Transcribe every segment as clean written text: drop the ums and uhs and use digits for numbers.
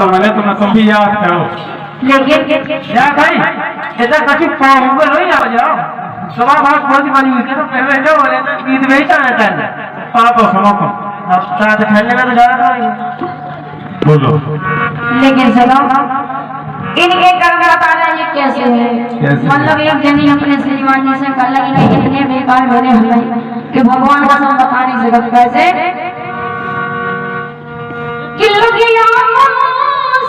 तो मैंने तुम्हें तुम भी याद करो लेकिन क्या भाई ऐसा कभी पाऊंगा नहीं आ जाओ सवा बात बहुत ही बड़ी हुई तो पहले जो बोले तो ईद में ही जाना चाहिए पाप और सुनो तुम अब साथ खेलने में तो जाना नहीं बोलो लेकिन सुनो इनके कर्म बताना ये कैसे है मतलब एक जनी अपने श्रीमान से कल लगी नहीं इतने बेकार बने हुए कि भगवान का नाम बता नहीं सकते कैसे कि लगिया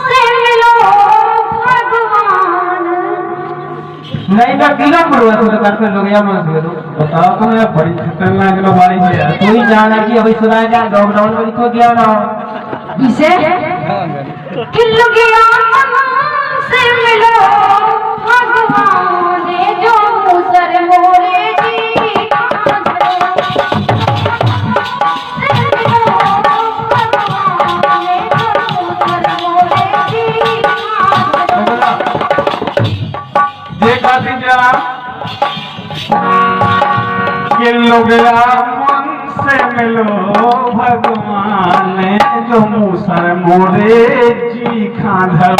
से मिलो भगवान नहीं तो किलो पड़वा तो करते लोग या मन से बताओ तो यार बड़ी खतरनाक लोग वाली है तू ही जाना कि अभी सुना जा लॉकडाउन में तो गया ना इसे कि लगिया से मिलो भगवान जो मुसर मोरे जी मन से मिलो भगवान जो मूसर मोरे जी खाधर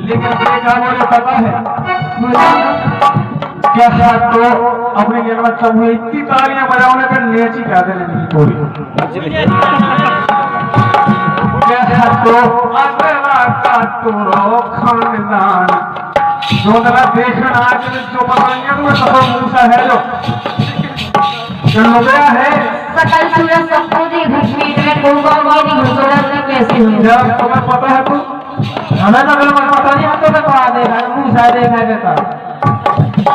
लेकिन मुझे पता है क्या तो अपने गेम में सब इतनी तालियां बजाने पर नेची क्या देने कोई क्या तो अगला का तो खानदान जो तरह देखना आज जो बताएंगे तो सब मूसा है जो हो गया है सकल सूरज सबको देख भीड़ में होगा मेरी घुसड़न में कैसे हुई जब तुम्हें पता है तू हमें तो बिल्कुल पता नहीं है तो मैं कहा देखा मूसा देखा बेटा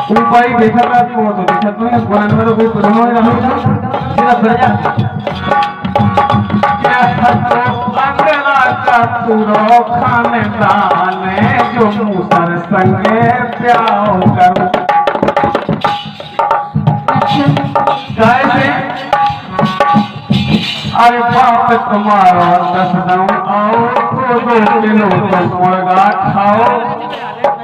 तू भाई देखा था कि वो तो देखा तूने बोलने में तो कोई प्रॉब्लम नहीं रहा सीधा फिर जा क्या तो अगला का पूरा खानदान जो मूसर संगे प्याओ करो कैसे अरे बाप तुम्हारा दस दाऊ आओ तो 2 किलो तो मुर्गा खाओ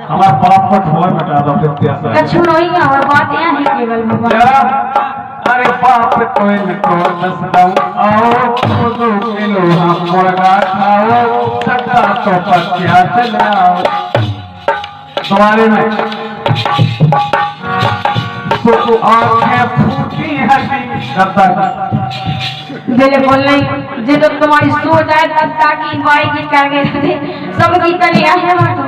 हमारे बाप को ढोल मचा दो फिर प्यासा कछु नहीं है और बात यह है केवल अरे बाप कोई को दस दाऊ आओ तो 2 किलो हम मुर्गा खाओ सट्टा तो पत्या चलाओ तुम्हारे में तो आंखें फूटी हटी करता बिल्कुल नहीं जे तो तुम्हारी सोच है तब ताकि माई की कर गए सब की तलिया है मत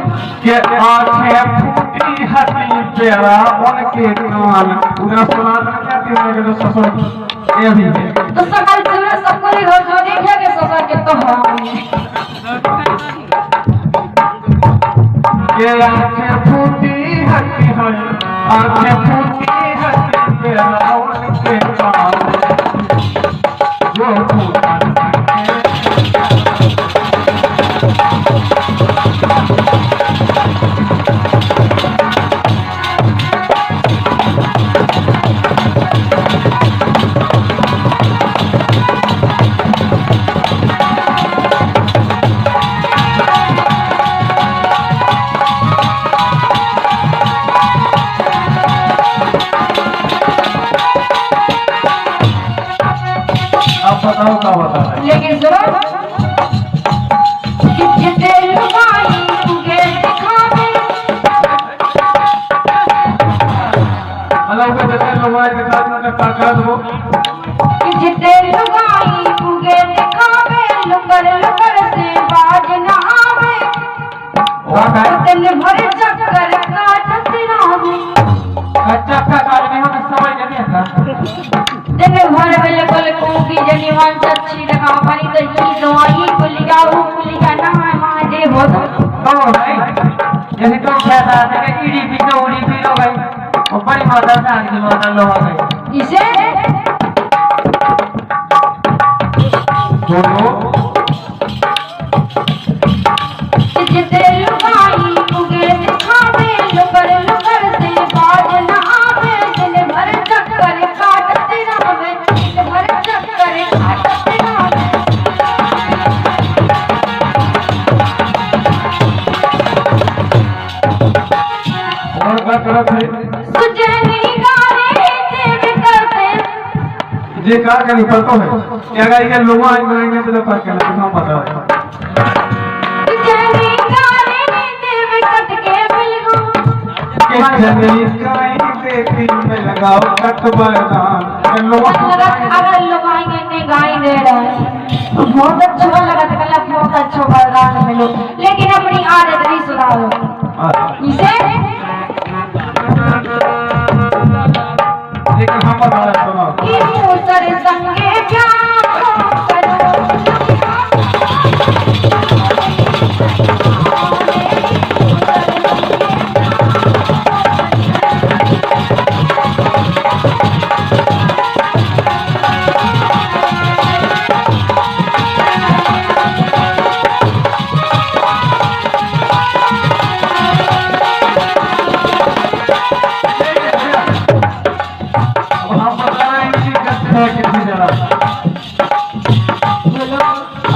के आंखें फूटी हटी तेरा उनके कान उधर सुना क्या तेरे के ससुर ये भी तो सकल सूरज सबको देखे के ससुर के तो के आंखें फूटी हटी है आंखें फूटी हटी तेरा उनके कान जो बताओ क्या बता रहे लेकिन सुनो कि जितने लुगाई तुगे दिखावे अल्लाह को जितने लुगाई दिखावे उनका ताकत हो कि जितने लुगाई तुगे दिखावे लुकर से बाज ना आवे दिन भर चक्कर काटत रहे चक्कर काट में हम समझ नहीं आता दिन भर बिल्कुल कोकी जनीवान सच्ची लगा पानी तो की दवाई कुलिया ना मां दे हो तो भाई जैसे तो कहता है कि ईडी पीछे उड़ी पी लो भाई ऊपर ही माता से आगे माता लो भाई इसे दोनों जितने लुगाई तुगे दिखावे लुकर से बाज ना आवे दिन भर चक्कर काटते रहे दिन भर चक्कर काटते रहे और क्या करत है सुजनी गारे देव करते जे का करी पतो है क्या गाई के लोग आएंगे तो कर के ना बताओ जनी काई देखी में लगाओ कटबरदान अगर लोग आएंगे नहीं गाई दे रहे हैं तो बहुत अच्छा लगा तो कल बहुत अच्छा वरदान मिलो, लेकिन अपनी आदत नहीं सुधारो। इसे लेकिन हम बता सुनो कि मूसर संगे प्यार करो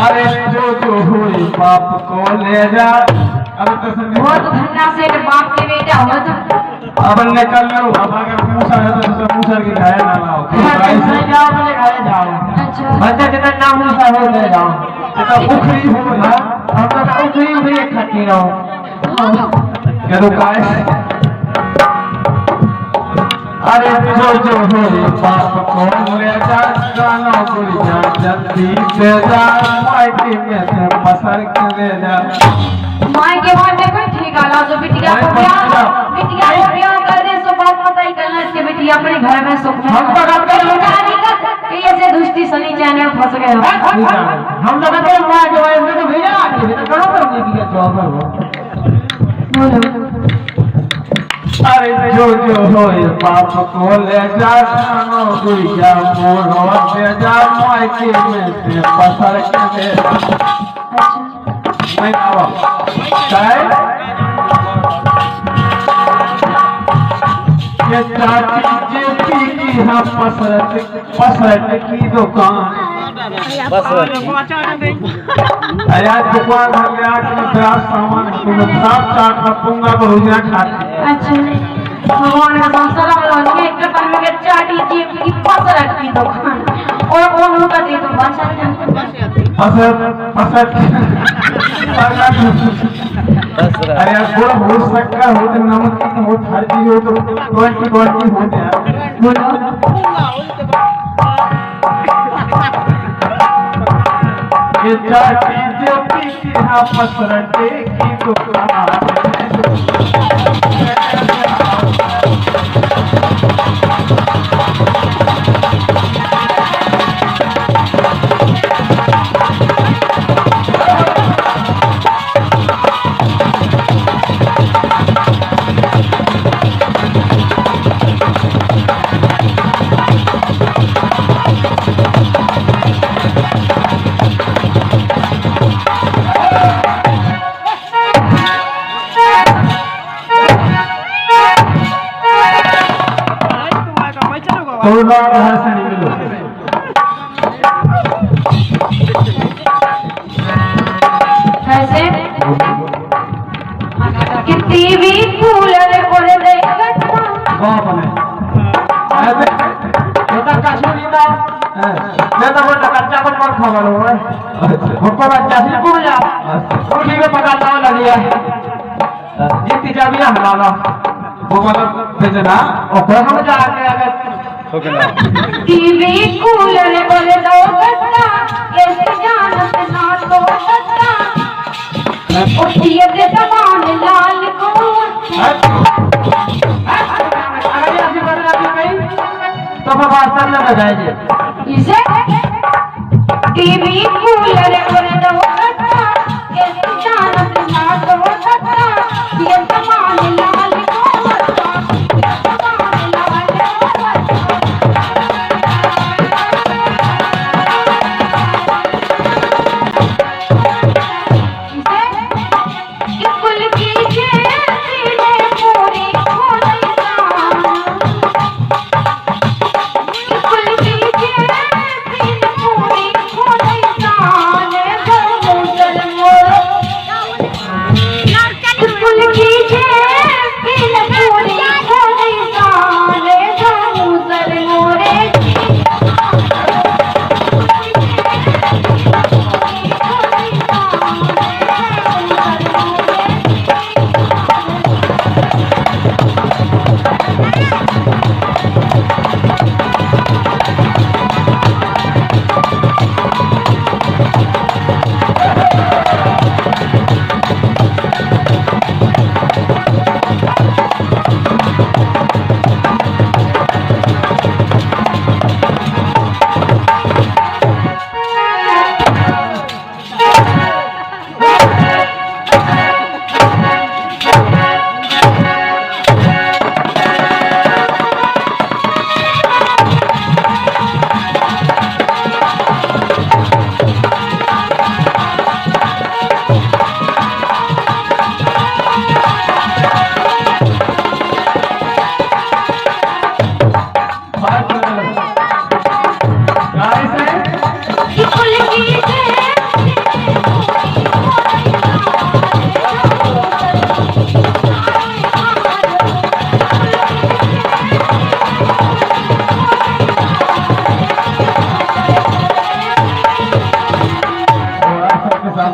अरे जो हुई बाप को ले जा। अरे तो बहुत धन्ना से बाप के बेटा हो तो अब निकल लो। अब अगर मूसा है तो मूसा की गाय ना लाओ, ऐसे जाओ बोले गाय जाओ। अच्छा बच्चे जितना नाम मूसा हो ले जाओ, तो उखरी हो ना हम तो उखरी भी खाती रहो क्या तो गाय। अरे जो होई बाप को ले जा, गाना गुड़ जा जल्दी से जा, माटी में से पसर के ले जा। माई के बाद में कोई ठीक आला जो बिटिया को ब्याह कर दे सो बात पता ही करना इसके बिटिया अपने घर में सुख में हम तो काम कर लो ये ऐसे दुष्टी सनी चैनल फंस गए हम लोग तो मां जो है इसमें तो भेजा आके तो करो कर दिया जॉब बोलो। अरे जो होई बाप को ले जा, गाना गुड़ जा मोर ले जा, माटी में से पसर के ले जा। मैं आवा काय ये चाची जेपी की हम पसरत की दुकान अया दुकान में आके ब्याह सामान तुम साफ चाट रखूंगा तो रुजिया खाते। अच्छा भगवान का संसार वालों ने एक पर में चाटी जी की पसरत की दुकान और उन का दे तो अरे यार थोड़ा हो सकता हो तो नमक की हो हल्दी हो तो 20 हो जाए। ये चाटी जेपी की हम पसरते की दुकान थोड़ा बाहर से निकलो। ऐसे कि टीवी कूलर और देखता बाप ने ऐसे होता कश्मीरी ना मैं तो बोलता कच्चा पर मत खबर हो ऊपर बच्चा से कूद जा उठी में पकाता हुआ लगिया जितनी चाबी ना हमारा वो मतलब भेजना और हम जाके अगर टीवी कूलर और देखता ऐसे जानत ना तो सकता उठिए के तमान लाल को अगर ऐसी बदला भी कहीं तो मैं वास्तव में बजाएंगे इसे टीवी कूलर और देखता ऐसे जानत ना तो सकता ये तमान लाल को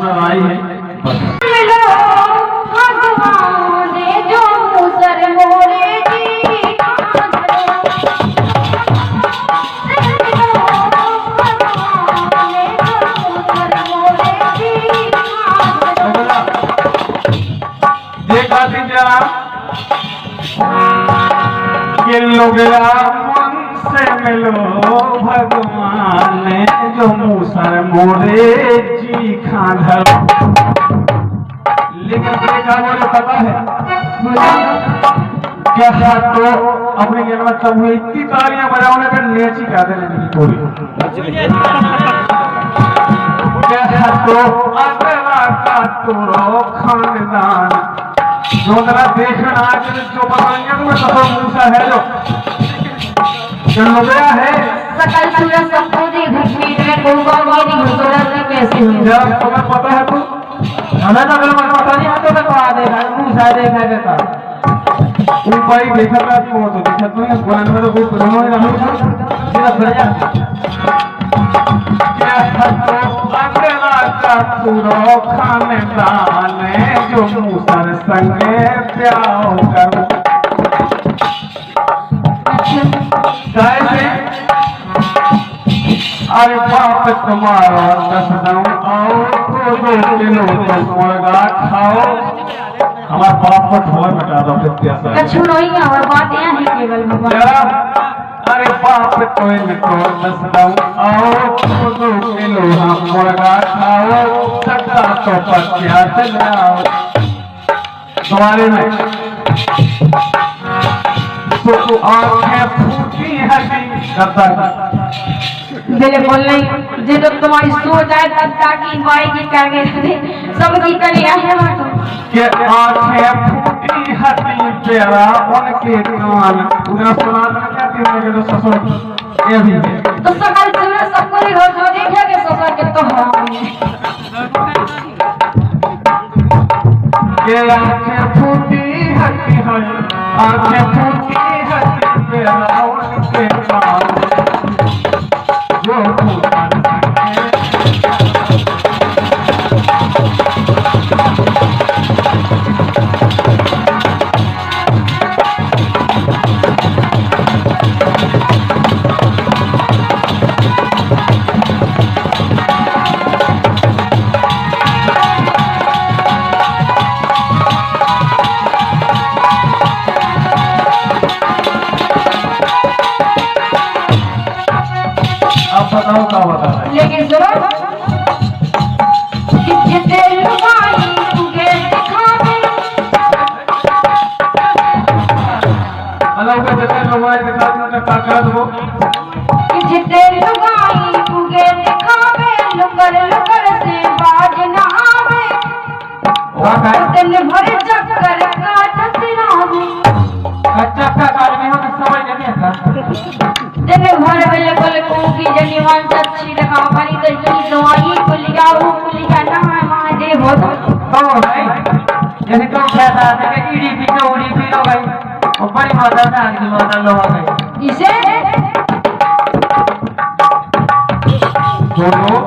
में आई है बस। मिलो भगवान ने जो मूसर मोरे जी देखा थी जरा ये लोग मन से मिलो भगवान ने जो मूसर मोरे जी खाधर। लेकिन देखा मुझे पता है क्या तो अपने ज्ञान में तब हुई इतनी तालियां बजाने पर नेची क्या दे लेने की पूरी क्या तो अगला का तुरो खानदान जो जरा देखना आज जो बताएंगे तुम्हें सफर मूसा है जो लोग है सकल सूरज संपूर्ण घुसमीट में कोंगा मेरी घुसोरत में कैसे हूँ जब तुम्हें पता है तू हमें तो अगर मैं पता नहीं आता तो आ देगा मूसा देखा का ऊपर ही देखा था वो तो देखा तो नहीं कुरान में तो कोई प्रेम नहीं रहा सीधा बढ़ जा क्या तो अगला का तुरो खानदान जो मूसर संगे प्याओ करो कैसे अरे बाप तुम्हारा दसदम आओ तो 2 किलो मुर्गा खाओ हमारे बाप को ढोल बता दो प्रत्याशा कछु नहीं और बात यह है केवल भगवान अरे बाप कोई तो दसदम आओ तो 2 किलो हम मुर्गा खाओ सदा तो प्रत्याशा लाओ तुम्हारे में तो आंखें फूटी हटी करता बिल्कुल नहीं जे तो तुम्हारी सोच आए तब ताकि माई की कह गए सब की कलिया है तो के आंखें फूटी हटी प्यारा उनके कान उन्हें सुना क्या तीन जो ससुर ये भी तो सकल सूरज सबको ही रोज देखेंगे ससुर के तो हराम के आंखें फूटी हटी है आंखें फूटी हटी प्यारा उनके कान जो बताओ क्या बता रहा है लेकिन सुनो कि जिते लुगाई तुगे दिखावे अलग के जते लोग आए दिखा दो का कर दो कि जिते लुगाई तुगे दिखावे लुकर से बाज ना आवे दिन भर चक्कर काटत रहे अच्छा का काल में हम समझ नहीं आता दिन भर बिल्कुल कोकी जनीवान सच्ची लगा पानी तो ही दवाई कुलिया वो कुलिया ना मां दे हो तो भाई जैसे तो कहता है कि ईडी पी तो उड़ी पी लो भाई ऊपर ही माता था आगे माता लो आ गए इसे दोनों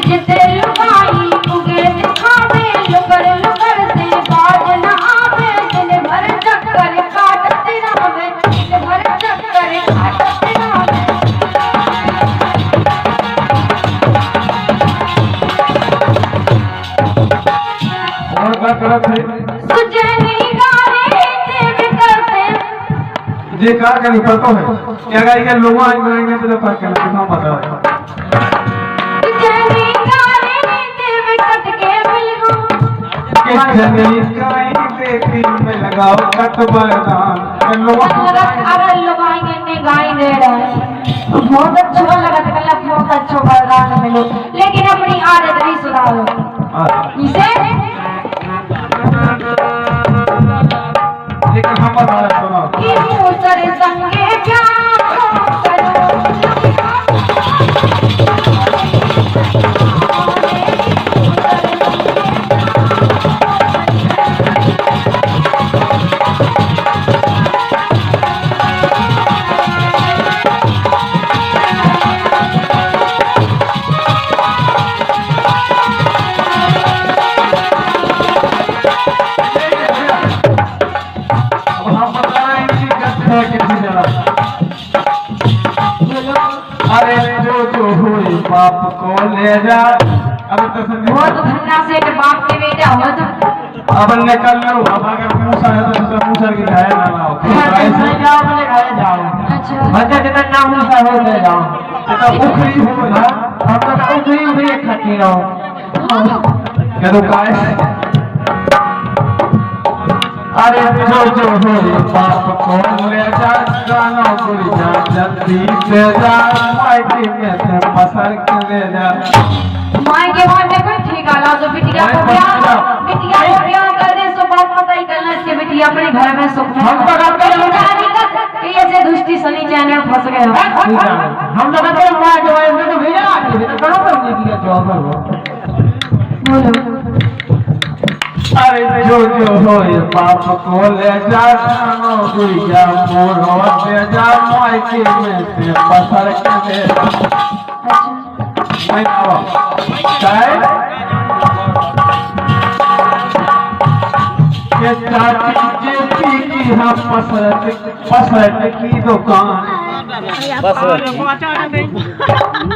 जिते लुगाई तुगे दिखावे लुकर से बाज ना आवे दिन भर चक्कर काटते रहे दिन भर चक्कर काटते रहे और क्या करत है सुजनी गारे देव करते जे का करी पतो है क्या गाई के लोग आएंगे तो पर क्या ना बताओ सुजनी गारे देव कट के मिलगो किस जनी काई देखी में लगाओ कट बरदान लोग अगर लोग आएंगे ने गाय दे रहा है बहुत अच्छा लगा तो कल बहुत अच्छा वरदान मिलो लेकिन अपनी आदत नहीं सुधारो इसे लेकिन हम बता रहे सुनो कि मूसर संगे प्यार जा अब तो समझ वो तो धन्ना से के बाप के बेटा हो तो अब निकल लो अब अगर मूसा है तो दूसरा मूसा की घायल ना लाओ ऐसे जाओ बोले घायल जाओ अच्छा बच्चा जितना नाम मूसा हो ले जाओ तो उखरी हो ना हम तो उखरी उखरी खाती रहो क्या तो काय अरे जो हो बाप को ले जा गाना पूरी जा जल्दी से जा माइकी में से पसर के ले जा माई के बाद देखो ठीक आला तो बिटिया को ब्याह कर दे सो बात पता ही करना इसके बिटिया अपने घर में सुख में हम तो करते कि ऐसे दुष्टि सनी चैनल फंस गए हो हम तो कहते हैं मां जो है इसमें तो भेजा आती है तो कहां पर नहीं किया जॉब पर वो बोलो अरे जो हो ये बाप को ले जा नो गुइया मोरो ले जा मायके में से पसर के ले मैं आओ काय ये चाची जेपी की हम पसरत की दुकान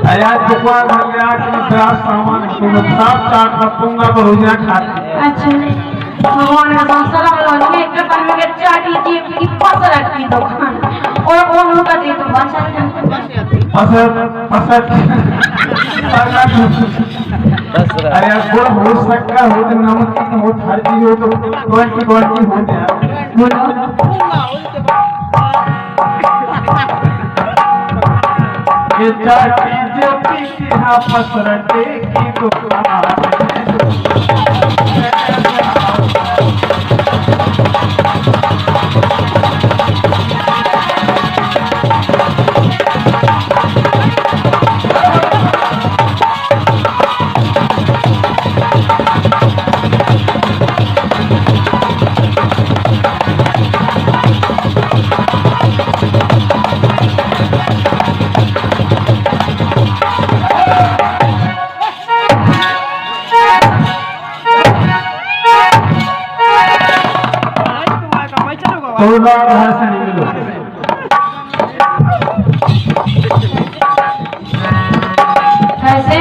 अरे आज दुकान भर गया कि मेरा सामान तुम साफ चाट रखूंगा तो रोजना खाते अच्छा भगवान का संसार वाला ने एक पर में चाटी जेब की पसरत की दुकान और कौन का दे तो भाषा अरे यार गुड़ हो सकता हो तो नमक की हो हर चीज हो तो 20 हो जाए ये चाटी जेपी की हाँ पसरटे की दुकान थोड़ा बाहर से निकलो कैसे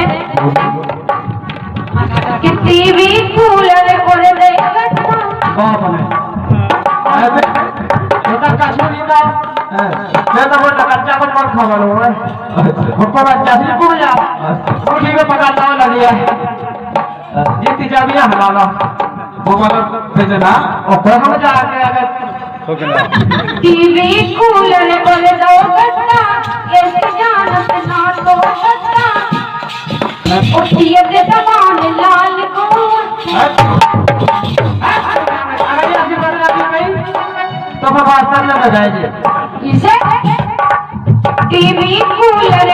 कितनी भी कूलर और देखता बाप ने ऐसे ये तो कश्मीरी का मैं तो बोल कच्चा को मत खा लो ऊपर बच्चा से कूद जा उठी में पकाता हुआ लग गया ये तिजाबियां हला लो वो मतलब भेजना और हम जाके अगर टीवी कूलर और देखता ऐसे जानत ना तो सकता उठिए दे तमान लाल को अगर ये ऐसी बात आती नहीं तो फिर वास्तव में बजाइए इसे टीवी कूलर